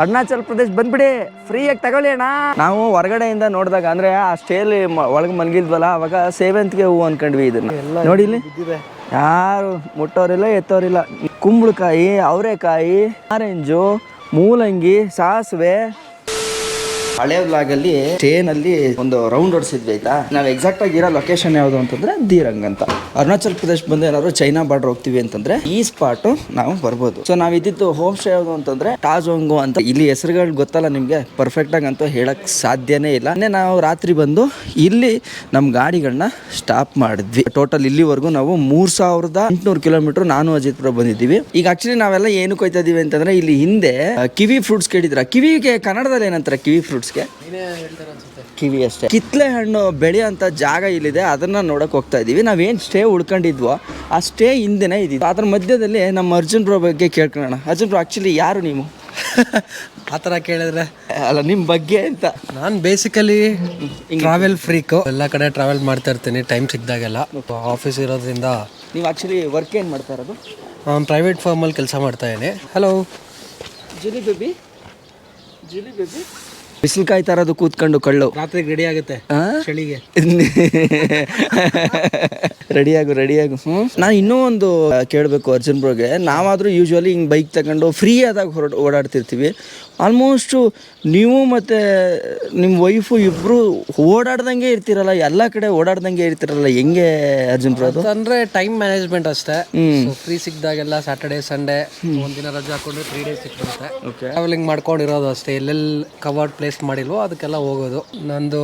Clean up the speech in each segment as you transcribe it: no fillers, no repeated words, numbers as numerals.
ಅರುಣಾಚಲ್ ಪ್ರದೇಶ್ ಬಂದ್ಬಿಡಿ, ಫ್ರೀಯಾಗಿ ತಗೊಳ್ಳಿ ಅಣ್ಣ. ನಾವು ಹೊರಗಡೆಯಿಂದ ನೋಡಿದಾಗ ಅಂದ್ರೆ ಆ ಸ್ಟೇಲಿ ಒಳಗೆ ಮನ್ಗಿಲ್ವಲ್ಲ, ಅವಾಗ ಸೇವಂತಿಗೆ ಹೂವು ಅನ್ಕೊಂಡ್ವಿ. ಇದನ್ನ ನೋಡಿ, ಇಲ್ಲಿ ಯಾರು ಮುಟ್ಟೋರಿಲ್ಲ ಎತ್ತೋರಿಲ್ಲ. ಕುಂಬಳಕಾಯಿ, ಅವರೆಕಾಯಿ, ಆರೆಂಜು, ಮೂಲಂಗಿ, ಸಾಸಿವೆ. ಹಳೆ ವ್ಲಾಗಲ್ಲಿ ಸ್ಟೇನಲ್ಲಿ ಒಂದು ರೌಂಡ್ ಹೊಡಿಸಿದ್ವಿ ಆಯ್ತಾ. ನಾವು ಎಕ್ಸಾಕ್ಟ್ ಆಗಿ ಇರೋ ಲೊಕೇಶನ್ ಯಾವುದು ಅಂತಂದ್ರೆ ದೀರಂಗ್ ಅಂತ. ಅರುಣಾಚಲ್ ಪ್ರದೇಶ್ ಬಂದು ಏನಾದ್ರು ಚೈನಾ ಬಾರ್ಡರ್ ಹೋಗ್ತೀವಿ ಅಂತಂದ್ರೆ ಈ ಸ್ಪಾಟ್ ನಾವು ಬರ್ಬೋದು. ಸೊ ನಾವ್ ಇದ್ದಿದ್ದು ಹೋಮ್ ಸ್ಟೇ ಯಾವುದು ಅಂತಂದ್ರೆ ಟಾಜೋಂಗು ಅಂತ. ಇಲ್ಲಿ ಹೆಸರುಗಳು ಗೊತ್ತಲ್ಲ ನಿಮ್ಗೆ, ಪರ್ಫೆಕ್ಟ್ ಆಗಿ ಅಂತೂ ಹೇಳಕ್ ಸಾಧ್ಯನೇ ಇಲ್ಲ. ನಾವು ರಾತ್ರಿ ಬಂದು ಇಲ್ಲಿ ನಮ್ ಗಾಡಿಗಳನ್ನ ಸ್ಟಾಪ್ ಮಾಡಿದ್ವಿ. ಟೋಟಲ್ ಇಲ್ಲಿವರೆಗೂ ನಾವು 3800 ಕಿಲೋಮೀಟರ್ ನಾನು ಅಜಿತ್ಪುರ ಬಂದಿದ್ದೀವಿ. ಈಗ ಆಕ್ಚುಲಿ ನಾವೆಲ್ಲ ಏನಕ್ಕೆ ಹೋಯ್ತಾ ಇದೀವಿ ಅಂತಂದ್ರೆ, ಇಲ್ಲಿ ಹಿಂದೆ ಕಿವಿ ಫ್ರೂಟ್ಸ್ ಕೇಳಿದ್ರ. ಕಿವಿಗೆ ಕನ್ನಡದಲ್ಲಿ ಏನಂತಾರೆ ಕಿವಿ ಫ್ರೂಟ್ಸ್? ಕಿವಿ ಅಷ್ಟೇ. ಕಿತ್ಲೆ ಹಣ್ಣು ಬೆಳೆಯಂತ ಜಾಗ ಇಲ್ಲಿದೆ, ಅದನ್ನ ನೋಡಕ್ ಹೋಗ್ತಾ ಇದೀವಿ. ನಾವೇನ್ ಸ್ಟೇ ಉಳ್ಕೊಂಡಿದ್ವೋ ಆ ಸ್ಟೇ ಹಿಂದೆನೇ ಇದ್ದೀವಿ. ಅದ್ರ ಮಧ್ಯದಲ್ಲಿ ನಮ್ಮ ಅರ್ಜುನ್ ಬ್ರೋ ಬಗ್ಗೆ ಕೇಳ್ಕೊಳ್ಳೋಣ. ಅರ್ಜುನ್ ಬ್ರೋ, ಆಕ್ಚುಲಿ ಯಾರು ನೀವು? ಆ ಥರ ಕೇಳಿದ್ರೆ ಅಲ್ಲ, ನಿಮ್ಮ ಬಗ್ಗೆ ಅಂತ. ನಾನು ಬೇಸಿಕಲಿ ಟ್ರಾವೆಲ್ ಫ್ರೀಕು. ಎಲ್ಲ ಕಡೆ ಟ್ರಾವೆಲ್ ಮಾಡ್ತಾ ಇರ್ತೀನಿ ಟೈಮ್ ಸಿಕ್ಕಿದಾಗೆಲ್ಲ. ಆಫೀಸ್ ಇರೋದ್ರಿಂದ. ನೀವು ಆಕ್ಚುಲಿ ವರ್ಕ್ ಏನು ಮಾಡ್ತಾ ಇರೋದು? ನಾನು ಪ್ರೈವೇಟ್ ಫರ್ಮಲ್ಲಿ ಕೆಲಸ ಮಾಡ್ತಾ ಇದ್ದೀನಿ. ಹಲೋ ಜಿಲಿ ಬೇಬಿ, ಜಿಲಿ ಬೇಬಿ. ಬಿಸಿಲು ಕಾಯ್ತಾ ಇರೋದು ಕೂತ್ಕೊಂಡು ಕಳ್ಳು. ರಾತ್ರಿಗೆ ರೆಡಿ ಆಗುತ್ತೆ ಚಳಿಗೆ. ರೆಡಿಯಾಗು. ನಾನು ಇನ್ನೂ ಒಂದು ಕೇಳಬೇಕು ಅರ್ಜುನ್ ಬ್ರೋಗೆ. ನಾವಾದರೂ ಯೂಶ್ವಲಿ ಹಿಂಗೆ ಬೈಕ್ ತಗೊಂಡು ಫ್ರೀ ಆದಾಗ ಓಡಾಡ್ತಿರ್ತೀವಿ. ಆಲ್ಮೋಸ್ಟು ನೀವು ಮತ್ತು ನಿಮ್ಮ ವೈಫು ಇಬ್ಬರು ಓಡಾಡ್ದಂಗೆ ಇರ್ತಿರಲ್ಲ, ಎಲ್ಲ ಕಡೆ ಓಡಾಡ್ದಂಗೆ ಇರ್ತಿರಲ್ಲ, ಹೆಂಗೆ ಅರ್ಜುನ್ ಬ್ರೋ ಅದು? ಅಂದರೆ ಟೈಮ್ ಮ್ಯಾನೇಜ್ಮೆಂಟ್ ಅಷ್ಟೇ. ಫ್ರೀ ಸಿಕ್ಕಿದಾಗೆಲ್ಲ ಸ್ಯಾಟರ್ಡೇ ಸಂಡೇ ಒಂದಿನ ರಜೆ ಹಾಕೊಂಡು 3 days ಸಿಕ್ಕಿರುತ್ತೆ. ಟ್ರಾವೆಲಿಂಗ್ ಮಾಡ್ಕೊಂಡಿರೋದು ಅಷ್ಟೇ. ಎಲ್ಲೆಲ್ಲಿ ಕವರ್ಡ್ ಪ್ಲೇಸ್ ಮಾಡಿಲ್ವೋ ಅದಕ್ಕೆಲ್ಲ ಹೋಗೋದು. ನಂದು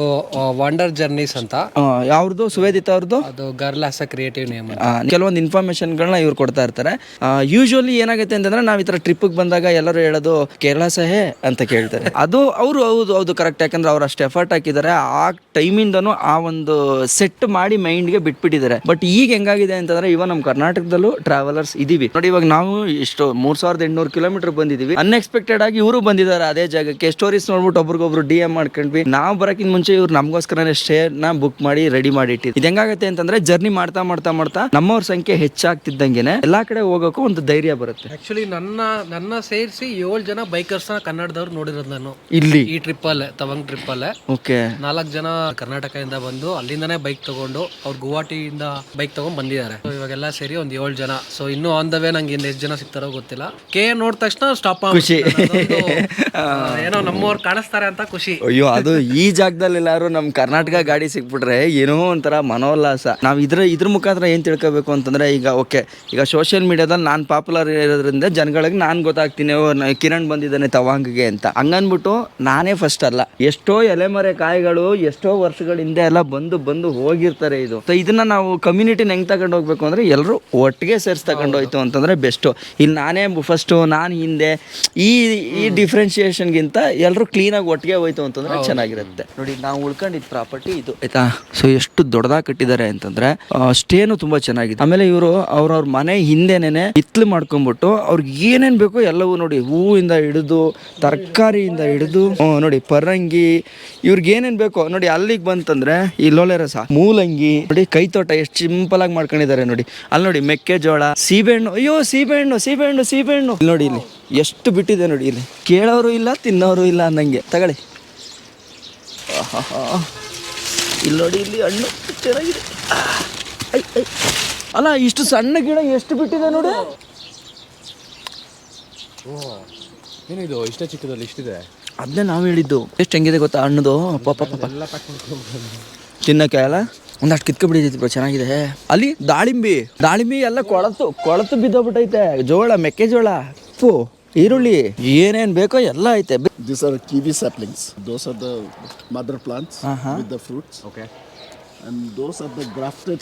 ವಂಡರ್ ಜರ್ನೀಸ್ ಅಂತ. ಯಾವ್ದು? ಸುವೇದಿತಾ ಅವ್ರದ್ದು. ಅದು girl as a creative name. ಕೆಲವೊಂದು ಇನ್ಫಾರ್ಮೇಶನ್ಗಳನ್ನ ಇವ್ರು ಕೊಡ್ತಾ ಇರ್ತಾರೆ. ಯೂಶ್ವಲಿ ಏನಾಗುತ್ತೆ ಅಂತಂದ್ರೆ, ನಾವು ಈ ಥರ ಟ್ರಿಪ್ಪಿಗೆ ಬಂದಾಗ ಎಲ್ಲರೂ ಹೇಳೋದು ಕೇರಳ ಸಹೆ ಅಂತ ಕೇಳ್ತಾರೆ. ಅದು ಹೌದು ಕರೆಕ್ಟ್. ಯಾಕಂದ್ರೆ ಅವ್ರು ಅಷ್ಟು ಎಫರ್ಟ್ ಹಾಕಿದ್ದಾರೆ. ಆ ಟೈಮಿಂದನೂ ಆ ಒಂದು ಸೆಟ್ ಮಾಡಿ ಮೈಂಡ್ಗೆ ಬಿಟ್ಬಿಟ್ಟಿದ್ದಾರೆ. ಬಟ್ ಈಗ ಹೆಂಗಾಗಿದೆ ಅಂತಂದ್ರೆ, ಇವಾಗ ನಮ್ಮ ಕರ್ನಾಟಕದಲ್ಲೂ ಟ್ರಾವೆಲರ್ಸ್ ಇದೀವಿ ನೋಡಿ. ಇವಾಗ ನಾವು ಇಷ್ಟು 3800 ಕಿಲೋಮೀಟರ್ ಬಂದಿದ್ದೀವಿ. ಅನ್ಎಕ್ಸ್ಪೆಕ್ಟೆಡ್ ಆಗಿ ಇವರು ಬಂದಿದ್ದಾರೆ ಅದೇ ಜಾಗಕ್ಕೆ. ಸ್ಟೋರೀಸ್ ನೋಡ್ಬಿಟ್ಟು ಒಬ್ರಿಗೊಬ್ರು DM ಮಾಡ್ಕೊಂಡ್ವಿ. ನಾವು ಬರೋಕ್ಕಿಂತ ಮುಂಚೆ ಇವ್ರು ನಮಗೋಸ್ಕರನೇ ಸ್ಟೇನ ಬುಕ್ ಮಾಡಿ ರೆಡಿ ಮಾಡಿ ಇಟ್ಟಿದ್ದು. ಇದು ಹೆಂಗಾಗುತ್ತೆ ಅಂತಂದ್ರೆ, ಜರ್ನಿ ಮಾಡ್ತಾ ನಮ್ಮವ್ರ ಸಂಖ್ಯೆ ಹೆಚ್ಚಾಗ್ತಿದ್ದಂಗೆನೆ ಎಲ್ಲಾ ಕಡೆ ಹೋಗೋಕ್ಕೂ ಒಂದು ಧೈರ್ಯ ಬರುತ್ತೆ. ಆಕ್ಚುಲಿ ನನ್ನ ಸೇರಿಸಿ 7 ಜನ ಬೈಕರ್ಸ್ ಕನ್ನಡದವ್ರು ನೋಡಿರೋದು ನಾನು ಇಲ್ಲಿ ಈ ಟ್ರಿಪ್ಪಲ್ಲೇ, ತವಂಗ್ ಟ್ರಿಪ್ಪಲ್ಲೇ. ಓಕೆ, 4 ಜನ ಕರ್ನಾಟಕದಿಂದ ಬಂದು ಅಲ್ಲಿಂದಾನೇ ಬೈಕ್ ತಗೊಂಡು ಅವ್ರು ಗುವಾಹಟಿಯಿಂದ ಬೈಕ್ ತಗೊಂಡ್ ಬಂದಿದ್ದಾರೆ. ಇವಾಗೆಲ್ಲ ಸೇರಿ ಒಂದು 7 ಜನ. ಸೊ ಇನ್ನು ಆನ್ ದ ವೇ. ನಂಗೆ ಇನ್ನು ಎಷ್ಟು ಜನ ಸಿಗ್ತಾರೋ ಗೊತ್ತಿಲ್ಲ. ನೋಡಿದ ತಕ್ಷಣ ಸ್ಟಾಪ್ ಖುಷಿ. ಏನೋ ನಮ್ಮವ್ರು ಕಾಣಿಸ್ತಾರೆ ಅಂತ ಖುಷಿ. ಅಯ್ಯೋ, ಅದು ಈ ಜಾಗದಲ್ಲಿ ಎಲ್ಲಾರು ನಮ್ ಕರ್ನಾಟಕ ಗಾಡಿ ಸಿಕ್ಬಿಟ್ರೆ ಏನೋ ಒಂಥರ ಮನೋಲ್ಲಾಸ. ನಾವ್ ಇದ್ರ ಮುಖಾಂತರ ಏನ್ ತಿಳ್ಕೊಬೇಕು ಅಂತಂದ್ರೆ, ಈಗ ಸೋಷಿಯಲ್ ಮೀಡಿಯಾದಲ್ಲಿ ನಾನ್ ಪಾಪ್ಯುಲರ್ ಇರೋದ್ರಿಂದ ಜನಗಳಿಗೆ ನಾನ್ ಗೊತ್ತಾಗ್ತೀನಿ, ಕಿರಣ್ ಬಂದಿದ್ದಾನೆ ತವಾಂಗ್ಗೆ ಅಂತ. ಹಂಗನ್ಬಿಟ್ಟು ನಾನೇ ಫಸ್ಟ್ ಅಲ್ಲ. ಎಷ್ಟೋ ಎಲೆಮರೆ ಕಾಯಿಗಳು ಎಷ್ಟೋ ವರ್ಷಗಳ ಹಿಂದೆ ಎಲ್ಲ ಬಂದು ಹೋಗಿರ್ತಾರೆ. ಇದನ್ನ ನಾವು ಕಮ್ಯುನಿಟಿನ ಹೆಂಗ್ ತಗೊಂಡು ಹೋಗ್ಬೇಕು ಅಂದ್ರೆ, ಎಲ್ಲರೂ ಒಟ್ಟಿಗೆ ಸೇರ್ಸಿ ತಗೊಂಡು ಹೋಯ್ತು ಅಂತಂದ್ರೆ ಬೆಸ್ಟ್. ಇಲ್ಲಿ ನಾನೇ ಫಸ್ಟ್, ನಾನು ಹಿಂದೆ, ಈ ಡಿಫ್ರೆನ್ಸಿಯೇಷನ್ಗಿಂತ ಎಲ್ಲರೂ ಕ್ಲೀನಾಗಿ ಒಟ್ಟಿಗೆ ಹೋಯ್ತು ಅಂತಂದ್ರೆ ಚೆನ್ನಾಗಿರುತ್ತೆ. ನೋಡಿ, ನಾವು ಉಳ್ಕೊಂಡಿದ್ದ ಪ್ರಾಪರ್ಟಿ ಇದು ಆಯ್ತಾ. ಸೊ ಎಷ್ಟು ದೊಡ್ಡದಾಗಿ ಕಟ್ಟಿದ್ದಾರೆ ಅಂತಂದ್ರೆ, ಸ್ಟೇನು ತುಂಬಾ ಚೆನ್ನಾಗಿದೆ. ಆಮೇಲೆ ಇವರು ಅವ್ರವ್ರ ಮನೆ ಹಿಂದೆನೇನೆ ಹಿತ್ಲು ಮಾಡ್ಕೊಂಡ್ಬಿಟ್ಟು ಅವ್ರಿಗೆ ಏನೇನ್ ಬೇಕೋ ಎಲ್ಲವೂ ನೋಡಿ, ಹೂವಿಂದ ಹಿಡಿದು ತರಕಾರಿಯಿಂದ ಹಿಡಿದು ನೋಡಿ ಪರಂಗಿ, ಇವ್ರಿಗೆ ಏನೇನ್ ಬೇಕೋ ನೋಡಿ. ಅಲ್ಲಿಗೆ ಬಂತಂದ್ರೆ ಈ ಲೋಳೆ ರಸ, ಮೂಲಂಗಿ ನೋಡಿ, ಕೈ ತೋಟ ಎಷ್ಟು ಸಿಂಪಲ್ ಆಗಿ ಮಾಡ್ಕೊಂಡಿದ್ದಾರೆ ನೋಡಿ. ಅಲ್ಲಿ ನೋಡಿ ಮೆಕ್ಕೆಜೋಳ, ಸೀಬೆಹಣ್ಣು. ಅಯ್ಯೋ, ಸೀಬೆಹಣ್ಣು ನೋಡಿ, ಇಲ್ಲಿ ಎಷ್ಟು ಬಿಟ್ಟಿದೆ ನೋಡಿ. ಇಲ್ಲಿ ಕೇಳೋರು ಇಲ್ಲ, ತಿನ್ನೋರು ಇಲ್ಲ ಅನ್ನಂಗೆ. ತಗೊಳ್ಳಿ. ಇಲ್ಲಿ ನೋಡಿ, ಇಲ್ಲಿ ಹಣ್ಣು ಚೆನ್ನಾಗಿದೆ. ಅಲ್ಲ, ಇಷ್ಟು ಸಣ್ಣ ಗಿಡ ಎಷ್ಟು ಬಿಟ್ಟಿದೆ ನೋಡಿ. ಏನಿದು ಇಷ್ಟ ಚಿಕ್ಕದಲ್ಲಿ ಇಷ್ಟಿದೆ? ಅದನ್ನೇ ನಾವು ಹೇಳಿದ್ದು. ಎಷ್ಟು ಹೆಂಗಿದೆ ಗೊತ್ತಾ ಹಣ್ಣುದು. ಪಾಪ ತಿನ್ನಕ್ಕೆ ಅಲ್ಲ, ಒಂದಷ್ಟು ಕಿತ್ಕೊಬಿಟ್ಟಿತ್ತು. ಚೆನ್ನಾಗಿದೆ. ಅಲ್ಲಿ ದಾಳಿಂಬಿ ಎಲ್ಲ ಕೊಳತು ಬಿದ್ದೋಗ್ಬಿಟ್ಟೈತೆ. ಮೆಕ್ಕೆಜೋಳ, ಈರುಳ್ಳಿ, ಏನೇನ್ ಬೇಕೋ ಎಲ್ಲ ಐತೆ. These are kiwi saplings. Those are the mother plants with the fruits. Okay. And those are the grafted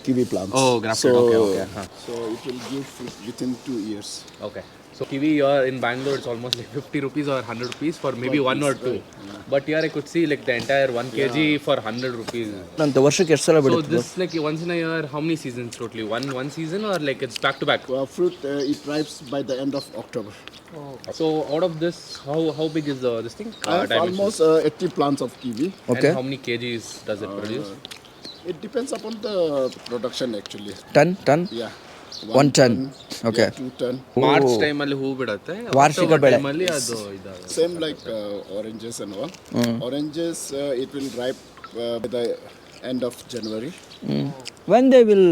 kiwi plants. Oh, grafted. Okay. So it will give fruit within 2 years. Okay. So kiwi in Bangalore, it's almost like 50 rupees or 100 rupees for maybe one or two. Right. But here I could see like the entire 1 kg for 100 rupees. ಅಂತ ವರ್ಷಕ್ಕೆ ಎಷ್ಟು ಸಲ So ಬಿಡುತ್ತೆ? this like once in a year, how many seasons totally? One season or like it's back to back? Fruit it ripes by the end of October. So out of this, how big is this thing? I have almost 80 plants of kiwi. Okay. And how many kgs does it produce? It depends upon the production actually. Ton Yeah. 1 ton. Okay. 2 ton. March ಟೈಮಲ್ಲಿ ಹೂ ಬಿಡುತ್ತೆ, ವಾರ್ಷಿಕ ಬೆಳೆ. ಟೈಮಲ್ಲಿ ಅದು ಇದಾಗುತ್ತೆ. Same like oranges and all. Oranges, it will ripe by the end of January. When they will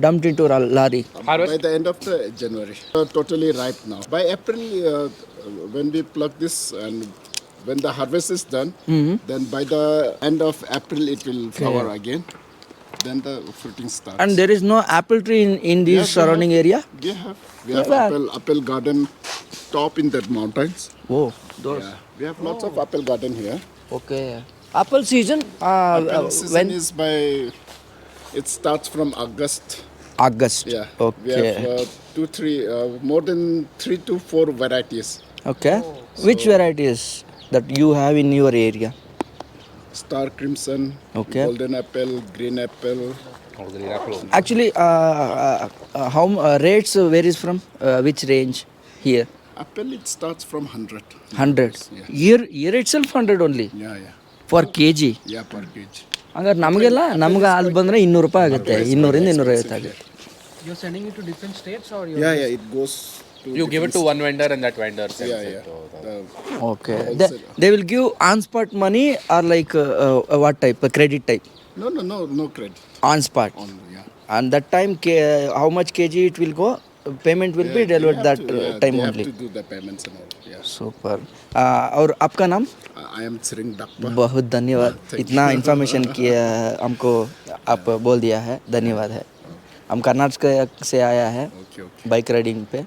dumped into lorry? By the end of the January. Totally ripe now. By April, when we pluck this and when the harvest is done, then by the end of April it will flower again. Then the fruiting starts. And there is no apple tree in this surrounding area? We have apple garden top in that mountains. Oh, those. Yeah. We have lots of apple garden here. Okay. Apple season? Apple season When? is by, it starts from August. August. Yeah. We Okay. have more than 3 to 4 varieties. Okay. Which varieties that you have in your area? Star crimson, Okay. golden apple, green apple. Actually, how rates varies from which range here? Apple it starts from 100. 100. Here itself 100 only Yeah. for kg. Yeah, per kg. ಹಂಗಾರೆ ನಮಗೆಲ್ಲ ನಮ್ಗೆ ಅಲ್ಲಿ ಬಂದರೆ 200 ರೂಪಾಯಿ ಆಗುತ್ತೆ, 200ರಿಂದ 250 ಆಗುತ್ತೆ. You're sending it to different states or you? Yeah, it goes to. You give it to one vendor and that vendor sells Yeah. it. Okay. They will give on spot money or like what type? Credit type? No credit. On spot. Yeah. And that time, how much kg it will go? Payment will be delivered that time they only. have to do the payments and all. Yeah. Super. और आपका नाम? I am Sring Dakpa. बहुत धन्यवाद, इतना information किया हमको आप बोल दिया है, धन्यवाद है. हम कर्नाटक से आया है Okay. बाइक राइडिंग पे.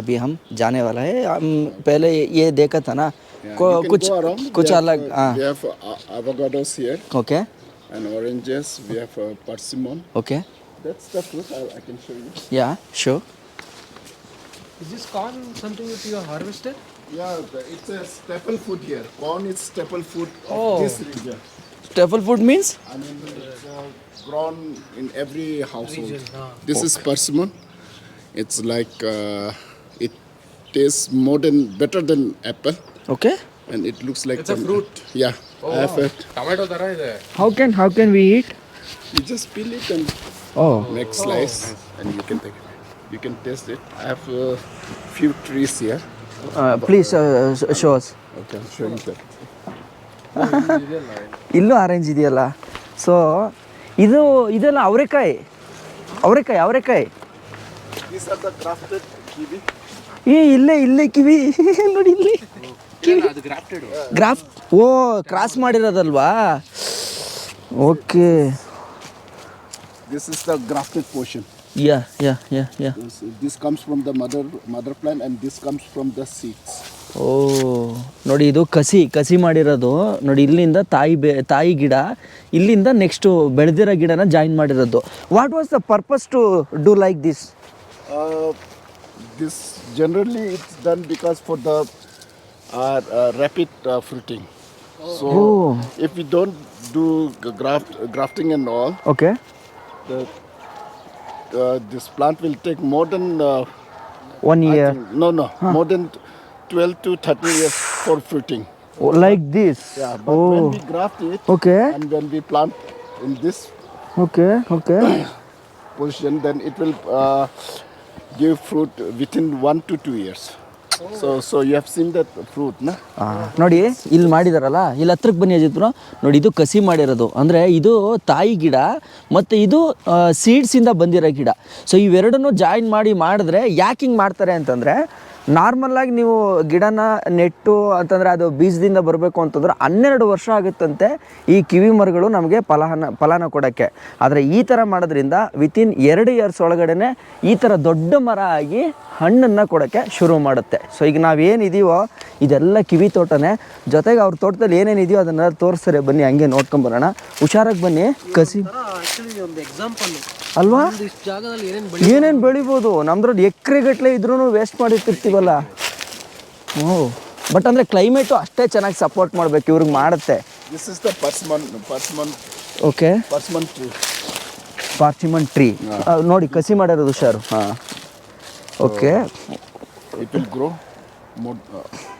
अभी हम जाने वाला है. हम पहले ये देखा था ना, Yeah, you can कुछ go around. कुछ We have, अलग. We have avocados here okay and oranges. We have persimmon. Okay That's the fruit. I can show you. या sure. Is this corn something that you have harvested? Yeah, it's a staple food here. Corn is staple food of Oh. this region. Staple food means? I mean, it's grown in every household. This is persimmon. It's like it tastes better than apple, Okay. and it looks like It's a fruit. Yeah, I have it. Tomato ಥರ ಇದೆ. How can we eat? You just peel it and Oh. make slice, and you can take it. You can taste it. I have a few trees here. Please show us. Okay, I'll show you that. ಇಲ್ಲೂ orange ಇದೆಯಲ್ಲ. So ಇದೆಲ್ಲ ಅವರೆಕಾಯಿ. These are the grafted kiwi. ಇಲ್ಲೇ ಕಿವಿ ನೋಡಿ, ಇಲ್ಲಿ ಅದು grafted. Graft cross ಮಾಡಿರೋದಲ್ವಾ? Okay. This is the grafted portion. Yeah. This comes from the mother plant, and this comes from the seeds. ಓ ನೋಡಿ, ಇದು ಕಸಿ ಮಾಡಿರೋದು ನೋಡಿ. ಇಲ್ಲಿಂದ ತಾಯಿ ಗಿಡ, ಇಲ್ಲಿಂದ ನೆಕ್ಸ್ಟ್ ಬೆಳೆದಿರೋ ಗಿಡನ ಜಾಯಿನ್ ಮಾಡಿರೋದು. What was the purpose to do like this? This generally it's done because for the rapid fruiting. So if we don't do grafting and all, okay. this plant will take more than 1 year more than 12 to 13 years for fruiting. like this? Yeah, but when we graft it Okay. and when we plant in this Okay. position, then it will give fruit within 1 to 2 years. So you have seen that fruit, na? ನೋಡಿ ಇಲ್ಲಿ ಮಾಡಿದಾರಲ್ಲ, ಇಲ್ಲಿ ಹತ್ರಕ್ಕೆ ಬನ್ನಿ Ajit bro. ನೋಡಿ, ಇದು ಕಸಿ ಮಾಡಿರೋದು. ಅಂದರೆ ಇದು ತಾಯಿ ಗಿಡ ಮತ್ತು ಇದು ಸೀಡ್ಸಿಂದ ಬಂದಿರೋ ಗಿಡ. ಸೊ ಇವೆರಡನ್ನೂ ಜಾಯಿನ್ ಮಾಡಿದ್ರೆ ಯಾಕೆ ಹಿಂಗೆ ಮಾಡ್ತಾರೆ ಅಂತಂದರೆ, ನಾರ್ಮಲ್ಲಾಗಿ ನೀವು ಗಿಡನ ನೆಟ್ಟು ಅಂತಂದರೆ ಅದು ಬೀಜದಿಂದ ಬರಬೇಕು ಅಂತಂದ್ರೆ 12 ವರ್ಷ ಆಗುತ್ತಂತೆ ಈ ಕಿವಿ ಮರಗಳು ನಮಗೆ ಫಲನ ಕೊಡೋಕ್ಕೆ. ಆದರೆ ಈ ಥರ ಮಾಡೋದ್ರಿಂದ ವಿತಿನ್ 2 ಇಯರ್ಸ್ ಒಳಗಡೆ ಈ ಥರ ದೊಡ್ಡ ಮರ ಆಗಿ ಹಣ್ಣನ್ನು ಕೊಡೋಕ್ಕೆ ಶುರು ಮಾಡುತ್ತೆ. ಸೊ ಈಗ ನಾವೇನಿದೀವೋ ಇದೆಲ್ಲ ಕಿವಿ ತೋಟನೇ. ಜೊತೆಗೆ ಅವ್ರ ತೋಟದಲ್ಲಿ ಏನೇನಿದೆಯೋ ಅದನ್ನು ತೋರಿಸ್ತಾರೆ, ಬನ್ನಿ ಹಂಗೆ ನೋಡ್ಕೊಂಬರೋಣ. ಹುಷಾರಾಗಿ ಬನ್ನಿ. ಕಸಿ ಆಕ್ಚುಲಿ ಒಂದು ಎಕ್ಸಾಂಪಲ್ ಅಲ್ವಾ? ಇಷ್ಟು ಜಾಗದಲ್ಲಿ ಏನೇನು ಬೆಳಿಬೋದು. ನಮ್ದ್ರಲ್ಲಿ ಎಕರೆಗಟ್ಟಲೆ ಇದ್ರೂ ವೇಸ್ಟ್ ಮಾಡಿರ್ತಿರ್ತೀವಲ್ಲ. ಬಟ್ ಅಂದರೆ ಕ್ಲೈಮೇಟು ಅಷ್ಟೇ ಚೆನ್ನಾಗಿ ಸಪೋರ್ಟ್ ಮಾಡಬೇಕು, ಇವ್ರಿಗೆ ಮಾಡುತ್ತೆ. This is the persimmon. Okay. Persimmon tree. Persimmon tree ನೋಡಿ, ಕಸಿ ಮಾಡಿರೋದು ಹುಷಾರು. ಹಾಂ, okay. It will grow more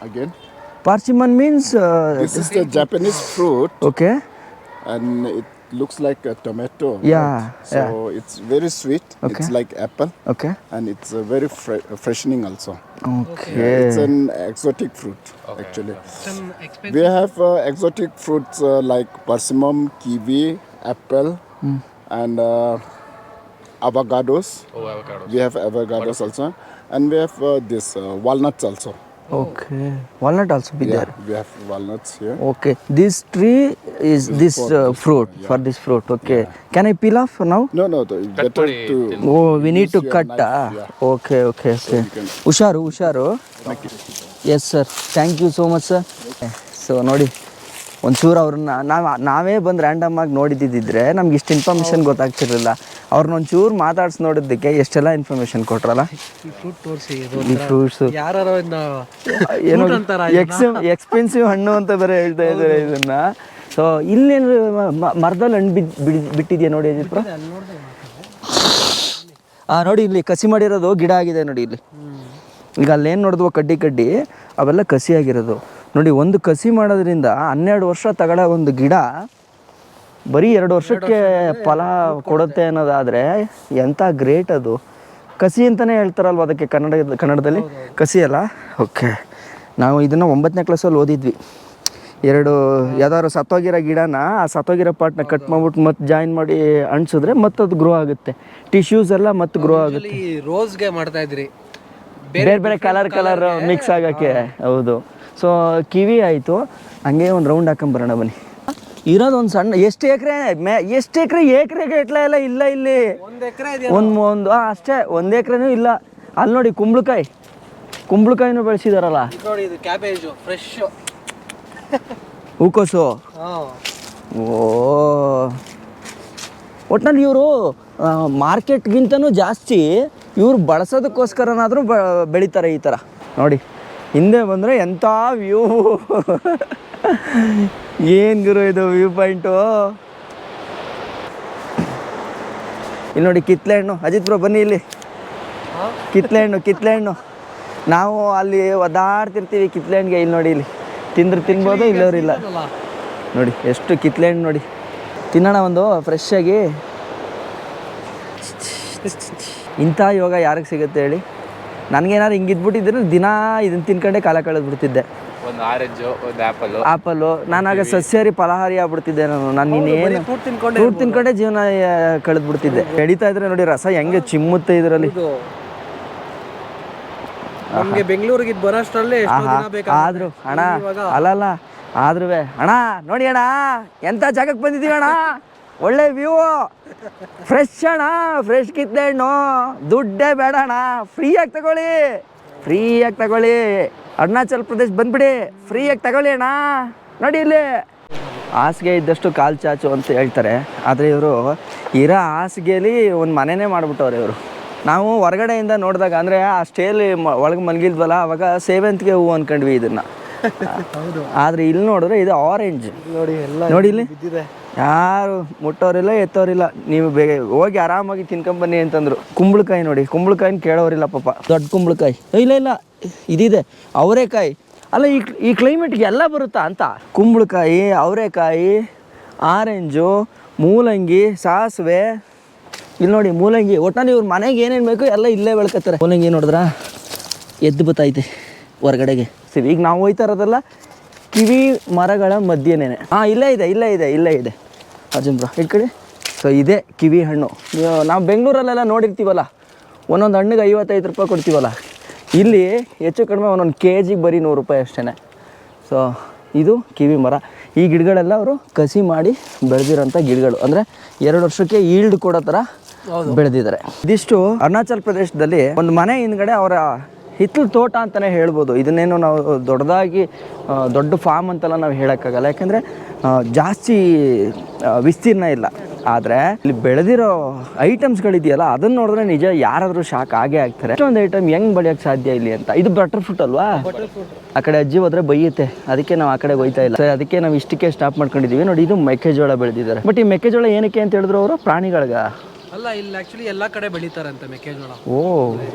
again. Persimmon means This is the Japanese fruit, okay. and looks like a tomato. Yeah, right? So it's very sweet. It's like apple, okay and it's very freshening also. Okay It's an exotic fruit actually. We have exotic fruits like persimmon, kiwi, apple, and avocados. Oh, avocado. We have avocados also, and we have this walnuts also. Okay walnut also be there We have walnuts here. Okay this tree is this fruit for this fruit okay can I peel off now No, better to oh we need to use your cut knife, okay okay okay ಹುಷಾರು yes sir thank you so much sir so ನೋಡಿ ಒಂಚೂರು ಅವ್ರನ್ನ ನಾವೇ ಬಂದು random ಆಗಿ ನೋಡಿದ್ದಿದ್ರೆ ನಮ್ಗೆ ಇಷ್ಟು information ಗೊತ್ತಾಗ್ತಿರ್ಲಿಲ್ಲ ಅವ್ರನ್ನ ಒಂಚೂರು ಮಾತಾಡ್ಸಿ ನೋಡಿದ್ದಕ್ಕೆ ಎಷ್ಟೆಲ್ಲ ಇನ್ಫಾರ್ಮೇಷನ್ ಕೊಟ್ರಲ್ಲ ಈ ಫ್ರೂಟ್ ತೋರಿಸಿ ಈ ಫ್ರೂಟ್ಸು ಯಾರು ಏನೋ ಎಕ್ಸ್ಪೆನ್ಸಿವ್ ಹಣ್ಣು ಅಂತ ಬೇರೆ ಹೇಳ್ತಾ ಇದ್ದಾರೆ ಇದನ್ನ ಸೊ ಇಲ್ಲೇನು ಮರದಲ್ಲಿ ಹಣ್ಣು ಬಿಟ್ಟಿದೆಯಾ ನೋಡಿ ಅಜಿತ್ ನೋಡಿ ಇಲ್ಲಿ ಕಸಿ ಮಾಡಿರೋದು ಗಿಡ ಆಗಿದೆ ನೋಡಿ ಇಲ್ಲಿ ಈಗ ಅಲ್ಲೇನು ನೋಡಿದ್ವು ಕಡ್ಡಿ ಅವೆಲ್ಲ ಕಸಿ ಆಗಿರೋದು ನೋಡಿ ಒಂದು ಕಸಿ ಮಾಡೋದ್ರಿಂದ 12 ವರ್ಷ ತಗೊಳ್ಳೋ ಒಂದು ಗಿಡ ಬರೀ 2 ವರ್ಷಕ್ಕೆ ಫಲ ಕೊಡುತ್ತೆ ಅನ್ನೋದಾದರೆ ಎಂಥ ಗ್ರೇಟ್ ಅದು ಕಸಿ ಅಂತಲೇ ಹೇಳ್ತಾರಲ್ವ ಅದಕ್ಕೆ ಕನ್ನಡದಲ್ಲಿ ಕಸಿ ಅಲ್ಲ ಓಕೆ ನಾವು ಇದನ್ನು 9ನೇ ಕ್ಲಾಸಲ್ಲಿ ಓದಿದ್ವಿ ಯಾವ್ದಾದ್ರು ಸತ್ತೋಗಿರೋ ಗಿಡನ ಆ ಸತ್ತೋಗಿರೋ ಪಾರ್ಟ್ನ ಕಟ್ ಮಾಡ್ಬಿಟ್ಟು ಮತ್ತೆ ಜಾಯಿನ್ ಮಾಡಿ ಅಂಟಿಸಿದ್ರೆ ಮತ್ತೆ ಅದು ಗ್ರೋ ಆಗುತ್ತೆ ಟಿಶ್ಯೂಸ್ ಎಲ್ಲ ಮತ್ತೆ ಗ್ರೋ ಆಗುತ್ತೆ ರೋಸ್ಗೆ ಮಾಡ್ತಾ ಇದ್ರಿ ಬೇರೆ ಕಲರ್ ಮಿಕ್ಸ್ ಆಗೋಕ್ಕೆ ಹೌದು ಸೊ ಕಿವಿ ಆಯಿತು ಹಂಗೆ ಒಂದು ರೌಂಡ್ ಹಾಕೊಂಬರೋಣ ಬನ್ನಿ ಇರೋದೊಂದು ಸಣ್ಣ ಎಷ್ಟು ಎಕರೆ ಗಟ್ಲೆ ಎಲ್ಲ ಇಲ್ಲ ಇಲ್ಲಿ 1 ಎಕರೆ ಒಂದು ಅಷ್ಟೇ 1 ಎಕರೆನೂ ಇಲ್ಲ ಅಲ್ಲಿ ನೋಡಿ ಕುಂಬಳಕಾಯಿನೂ ಬೆಳೆಸಿದಾರಲ್ಲ ನೋಡಿ ಇದು ಕ್ಯಾಬೇಜು ಫ್ರೆಶ್ ಹೂಕೋಸು ಓ ಒಟ್ಟಿನಲ್ಲಿ ಇವರು ಮಾರ್ಕೆಟ್ಗಿಂತನೂ ಜಾಸ್ತಿ ಇವ್ರು ಬಳಸೋದಕ್ಕೋಸ್ಕರನಾದರೂ ಬೆಳೀತಾರೆ ಈ ಥರ ನೋಡಿ ಹಿಂದೆ ಬಂದರೆ ಎಂಥ ವ್ಯೂ ಏನು ಗುರು ಇದು ವ್ಯೂ ಪಾಯಿಂಟು ಇಲ್ಲಿ ನೋಡಿ ಕಿತ್ಲೆ ಹಣ್ಣು ಅಜಿತ್ ಬ್ರೋ ಬನ್ನಿ ಇಲ್ಲಿ ಕಿತ್ಲೆ ಹಣ್ಣು ನಾವು ಅಲ್ಲಿ ಒದಾಡ್ತಿರ್ತೀವಿ ಕಿತ್ಲೆ ಹಣ್ಣಿಗೆ ಇಲ್ಲಿ ನೋಡಿ ಇಲ್ಲಿ ತಿನ್ಬೋದು ಇಲ್ಲವ್ರಿಲ್ಲ ನೋಡಿ ಎಷ್ಟು ಕಿತ್ಲೆ ಹಣ್ಣು ನೋಡಿ ತಿನ್ನೋಣ ಒಂದು ಫ್ರೆಶ್ ಆಗಿ ಇಂಥ ಯೋಗ ಯಾರಿಗೆ ಸಿಗುತ್ತೆ ಹೇಳಿ ನನಗೇನಾದ್ರು ಹಿಂಗಿದ್ಬಿಟ್ಟಿದ್ರೆ ದಿನ ಇದನ್ನು ತಿನ್ಕೊಂಡೆ ಕಾಲ ಕಳೆದ್ಬಿಡ್ತಿದ್ದೆ ಒಂದು ಆರೆಂಜು ಒಂದು ಆ್ಯಪಲ್ಲು ನಾನಾಗ ಸಸ್ಯಾಹಾರಿ ಫಲಹಾರಿ ಆಗ್ಬಿಡ್ತಿದ್ದೆ ನಾನು ಇನ್ನೇನು ಫ್ರೂಟ್ ತಿನ್ಕೊಂಡೆ ಜೀವನ ಕಳೆದ್ಬಿಡ್ತಿದ್ದೆ ಎಡಿತಾ ಇದ್ರೆ ನೋಡಿ ರಸ ಹೆಂಗೆ ಚಿಮ್ಮುತ್ತೆ ಇದರಲ್ಲಿ ನಮಗೆ ಬೆಂಗಳೂರಿಗೆ ಬರೋಷ್ಟರಲ್ಲಿ ಆದರೂ ಅಣ್ಣ ಅಲ್ಲಲ್ಲ ಆದ್ರೂ ಅಣ್ಣ ನೋಡಿ ಅಣ್ಣ ಎಂಥ ಜಾಗಕ್ಕೆ ಬಂದಿದ್ದೀವಿ ಅಣ್ಣ ಒಳ್ಳೆ ವ್ಯೂ ಫ್ರೆಶ್ ಅಣ್ಣ ಫ್ರೆಶ್ ಕಿತ್ಲೆ ಹಣ್ಣು ದುಡ್ಡೇ ಬೇಡ ಅಣ್ಣ ಫ್ರೀಯಾಗಿ ತಗೊಳ್ಳಿ ಅರುಣಾಚಲ್ ಪ್ರದೇಶ್ ಬಂದ್ಬಿಡಿ ಫ್ರೀಯಾಗಿ ತಗೊಳ್ಳಿ ಅಣ್ಣ ನೋಡಿ ಇಲ್ಲಿ ಹಾಸಿಗೆ ಇದ್ದಷ್ಟು ಕಾಲು ಚಾಚು ಅಂತ ಹೇಳ್ತಾರೆ ಆದರೆ ಇವರು ಇರೋ ಹಾಸಿಗೆಯಲ್ಲಿ ಒಂದು ಮನೆಯೇ ಮಾಡಿಬಿಟ್ಟವ್ರೆ ಇವರು ನಾವು ಹೊರಗಡೆಯಿಂದ ನೋಡಿದಾಗ ಅಂದರೆ ಆ ಸ್ಟೇಲಿ ಒಳಗೆ ಮಲಗಿಲ್ವಲ್ಲ ಅವಾಗ ಸೇವಂತಿಗೆ ಹೂವು ಅಂದ್ಕೊಂಡ್ವಿ ಇದನ್ನು ಆದರೆ ಇಲ್ಲಿ ನೋಡಿದ್ರೆ ಇದು ಆರೆಂಜ್ ನೋಡಿ ಇಲ್ಲಿ ಯಾರು ಮುಟ್ಟೋರಿಲ್ಲ ಎತ್ತೋರಿಲ್ಲ ನೀವು ಹೋಗಿ ಆರಾಮಾಗಿ ತಿನ್ಕೊಂಬನ್ನಿ ಅಂತಂದ್ರು ಕುಂಬಳಕಾಯಿ ನೋಡಿ ಕುಂಬಳಕಾಯಿನ ಕೇಳೋರಿಲ್ಲ ಪಾಪ ದೊಡ್ಡ ಕುಂಬಳಕಾಯಿ ಇಲ್ಲ ಇದಿದೆ ಅವರೆಕಾಯಿ ಅಲ್ಲ ಈ ಕ್ಲೈಮೇಟ್ಗೆ ಎಲ್ಲ ಬರುತ್ತಾ ಅಂತ ಕುಂಬಳಕಾಯಿ ಅವರೆಕಾಯಿ ಆರೆಂಜು ಮೂಲಂಗಿ ಸಾಸಿವೆ ಇಲ್ಲಿ ನೋಡಿ ಮೂಲಂಗಿ ಒಟ್ನಲ್ಲಿ ಇವ್ರ ಮನೆಗೆ ಏನೇನು ಬೇಕು ಎಲ್ಲ ಇಲ್ಲೇ ಬೆಳ್ಕೊತಾರೆ ಮೂಲಂಗಿ ನೋಡಿದ್ರಾ ಎದ್ದು ಬತ್ತೈತೆ ಹೊರಗಡೆಗೆ ಸರಿ ಈಗ ನಾವು ಹೋಯ್ತಾ ಇರೋದಲ್ಲ ಕಿವಿ ಮರಗಳ ಮಧ್ಯೆನೇ ಇಲ್ಲೇ ಇದೆ ಅರ್ಜುನ್ ಬ್ರೋ ಇಟ್ಕೊಳ್ಳಿ ಸೊ ಇದೇ ಕಿವಿ ಹಣ್ಣು ನಾವು ಬೆಂಗಳೂರಲ್ಲೆಲ್ಲ ನೋಡಿರ್ತೀವಲ್ಲ ಒಂದೊಂದು ಹಣ್ಣಿಗೆ 55 ರೂಪಾಯಿ ಕೊಡ್ತೀವಲ್ಲ ಇಲ್ಲಿ ಹೆಚ್ಚು ಕಡಿಮೆ ಒಂದೊಂದು ಕೆಜಿಗೆ ಬರೀ 100 ರೂಪಾಯಿ ಅಷ್ಟೇ ಸೊ ಇದು ಕಿವಿ ಮರ ಈ ಗಿಡಗಳೆಲ್ಲ ಅವರು ಕಸಿ ಮಾಡಿ ಬೆಳೆದಿರೋಂಥ ಗಿಡಗಳು ಅಂದರೆ 2 ವರ್ಷಕ್ಕೆ ಈಲ್ಡ್ ಕೊಡೋ ಥರ ಬೆಳೆದಿದ್ದಾರೆ ಇದಿಷ್ಟು ಅರುಣಾಚಲ್ ಪ್ರದೇಶದಲ್ಲಿ ಒಂದು ಮನೆ ಹಿಂದ್ಗಡೆ ಅವರ ಹಿತ್ತಲು ತೋಟ ಅಂತಲೇ ಹೇಳ್ಬೋದು ಇದನ್ನೇನು ನಾವು ದೊಡ್ಡ ಫಾರ್ಮ್ ಅಂತೆಲ್ಲ ನಾವು ಹೇಳೋಕ್ಕಾಗಲ್ಲ ಯಾಕೆಂದರೆ ಜಾಸ್ತಿ ವಿಸ್ತೀರ್ಣ ಇಲ್ಲ ಆದರೆ ಇಲ್ಲಿ ಬೆಳೆದಿರೋ ಐಟಮ್ಸ್ಗಳಿದೆಯಲ್ಲ ಅದನ್ನು ನೋಡಿದ್ರೆ ನಿಜ ಯಾರಾದರೂ ಶಾಕ್ ಆಗೇ ಆಗ್ತಾರೆ ಇಷ್ಟೊಂದು ಐಟಮ್ ಹೆಂಗೆ ಬೆಳೆಯೋಕ್ಕೆ ಸಾಧ್ಯ ಇಲ್ಲಿ ಅಂತ ಇದು ಬಟರ್ ಫ್ರೂಟ್ ಅಲ್ವಾ ಆ ಕಡೆ ಅಜ್ಜಿ ಹೋದ್ರೆ ಬೈಯುತ್ತೆ ಅದಕ್ಕೆ ನಾವು ಆ ಕಡೆ ಹೋಯ್ತಾ ಇಲ್ಲ ಸರ್ ಅದಕ್ಕೆ ನಾವು ಇಷ್ಟಕ್ಕೆ ಸ್ಟಾಪ್ ಮಾಡ್ಕೊಂಡಿದ್ದೀವಿ ನೋಡಿ ಇದು ಮೆಕ್ಕೆಜೋಳ ಬೆಳೆದಿದ್ದಾರೆ ಬಟ್ ಈ ಮೆಕ್ಕೆಜೋಳ ಏನಕ್ಕೆ ಅಂತ ಹೇಳಿದ್ರು ಅವರು ಪ್ರಾಣಿಗಳಿಗೆ ಅಲ್ಲ ಇಲ್ಲಿ ಆಕ್ಚುಲಿ ಎಲ್ಲಾ ಕಡೆ ಬೆಳಿತಾರಂತೆ ಮೆಕ್ಕೆಜೋಳ. ಓ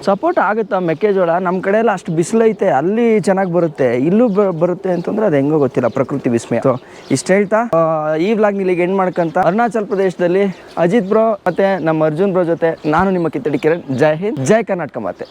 ಸಪೋರ್ಟ್ ಆಗುತ್ತಾ ಮೆಕ್ಕೆಜೋಳ? ನಮ್ಮ ಕಡೆ ಎಲ್ಲ ಅಷ್ಟು ಬಿಸಿಲೈತೆ, ಅಲ್ಲಿ ಚೆನ್ನಾಗಿ ಬರುತ್ತೆ, ಇಲ್ಲೂ ಬರುತ್ತೆ ಅಂತಂದ್ರೆ ಅದು ಹೆಂಗೋ ಗೊತ್ತಿಲ್ಲ, ಪ್ರಕೃತಿ ವಿಸ್ಮಯ. ಸೊ ಇಷ್ಟು ಹೇಳ್ತಾ ಈ ವ್ಲಾಗ್ ಇಲ್ಲಿಗೆ ಎಂಡ್ ಮಾಡ್ಕೊಂತ ಅರುಣಾಚಲ್ ಪ್ರದೇಶದಲ್ಲಿ ಅಜಿತ್ ಬ್ರೋ ಮತ್ತೆ ನಮ್ಮ ಅರ್ಜುನ್ ಬ್ರೋ ಜೊತೆ ನಾನು ನಿಮ್ಮ ಕಿತ್ತಡಿ ಕಿರಣ್. ಜೈ ಹಿಂದ್, ಜೈ ಕರ್ನಾಟಕ ಮಾತೆ.